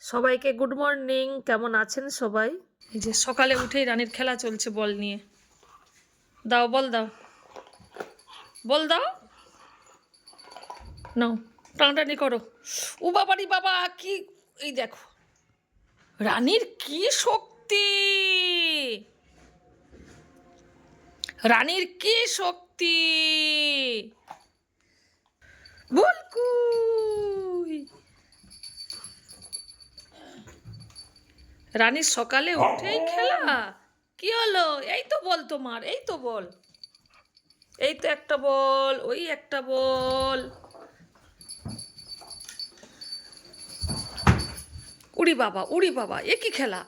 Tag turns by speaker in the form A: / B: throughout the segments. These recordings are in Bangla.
A: সবাইকে গুড মর্নিং। কেমন আছেন সবাই? এই যে সকালে উঠেই রানীর খেলা চলছে বল নিয়ে। দাও বল, দাও বল, দাও নাও, টানাটানি করো। ও বাবারি বাবা, কি এই দেখো রানীর কি শক্তি, রানীর কি শক্তি। বল কুই। রানীর সকালে উঠেই খেলা। কি হলো? এই তো বল তোমার, এই তো বল, এই তো একটা বল, ওই একটা বল। উড়ি বাবা, উড়ি বাবা, এ কি খেলা?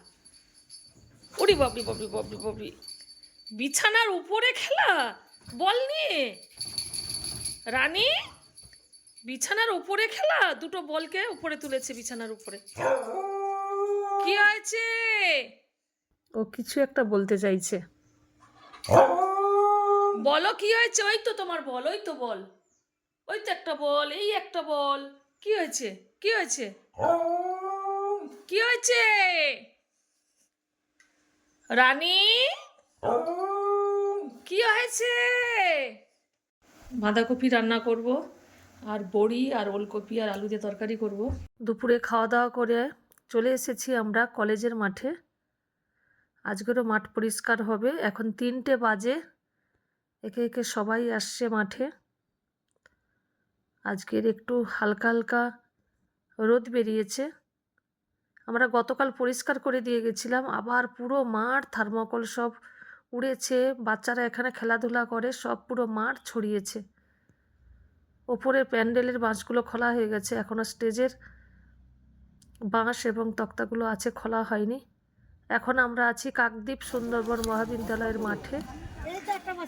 A: উড়ি বাবরি বাবরি বাবরি বাবরি, বিছানার উপরে খেলা বল নিয়ে। রানী বিছানার উপরে খেলা, দুটো বলকে উপরে তুলেছে বিছানার উপরে। কি হয়েছে? ও কিছু একটা বলতে চাইছে। বলো কি হয়েছে? ওই তো তোমার বল, ওই তো বল, ওই তো একটা বল, এই একটা বল। কি হয়েছে? কি হয়েছে? কি হয়েছে? রানী কি হয়েছে? বাঁধাকপি রান্না করব, আর বড়ি আর ওলকপি আর আলু দিয়ে তরকারি করব। দুপুরে খাওয়া দাওয়া করে চলে এসেছি আমরা কলেজের মাঠে। আজকেরও মাঠ পরিষ্কার হবে। এখন 3টে বাজে, একে একে সবাই আসছে মাঠে। আজকের একটু হালকা হালকা রোদ বেরিয়েছে। আমরা গতকাল পরিষ্কার করে দিয়ে গেছিলাম, আবার পুরো মাঠ থার্মোকল সব উড়েছে। বাচ্চারা এখানে খেলাধুলা করে, সব পুরো মাঠ ছড়িয়েছে। ওপরে প্যান্ডেলের বাঁশগুলো খোলা হয়ে গেছে, এখনও স্টেজের বাঁশ এবং তক্তাগুলো আছে, খোলা হয়নি। এখন আমরা আছি কাকদ্বীপ সুন্দরবন মহাবিদ্যালয়ের মাঠে।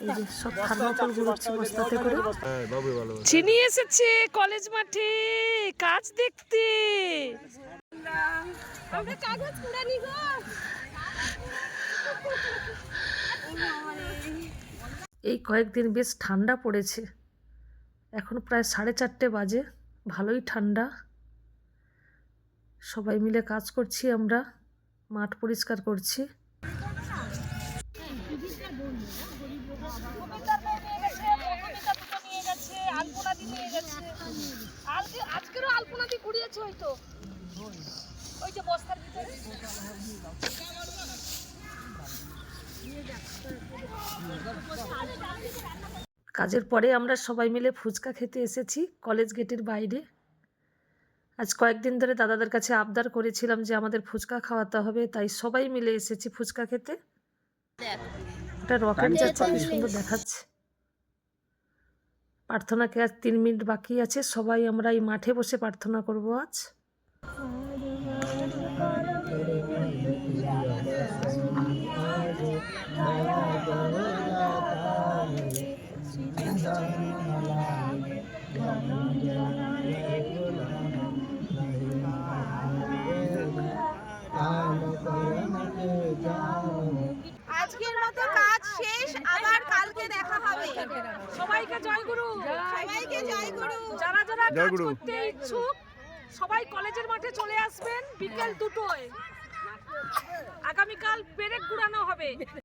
A: এই যে সব থার্মোকল গুলোচ্ছে বস্তাতে করে। চিনি এসেছে কলেজ মাঠে কাজ দেখতে। এই কয়েকদিন বেশ ঠান্ডা পড়েছে। এখন প্রায় 4:30 বাজে, ভালোই ঠান্ডা। সবাই মিলে কাজ করছি, আমরা মাঠ পরিষ্কার করছি। আজকেরও আলপনাদি কুড়িয়েছে, হয়তো ওই যে বস্তার ভিতরে। কাজের পরে আমরা সবাই মিলে ফুচকা খেতে এসেছি কলেজ গেটের বাইরে। আজ কয়েকদিন ধরে দাদাদের কাছে আবদার করেছিলাম যে আমাদের ফুচকা খাওয়াতে হবে, তাই সবাই মিলে এসেছি ফুচকা খেতে। এটা রকেট যাচ্ছে, কি সুন্দর দেখাচ্ছে। প্রার্থনাকে আজ 3 মিনিট বাকি আছে, সবাই আমরা এই মাঠে বসে প্রার্থনা করব আজ।
B: আজকের মতো কাজ শেষ, আবার কালকে দেখা হবে।
A: সবাইকে জয়গুরু,
B: সবাইকে জয়গুরু।
A: যারা যারা কাজ করতে ইচ্ছুক সবাই কলেজের মাঠে চলে আসবেন বিকেল 2টায়। আগামীকাল পেরেক গুড়ানো হবে।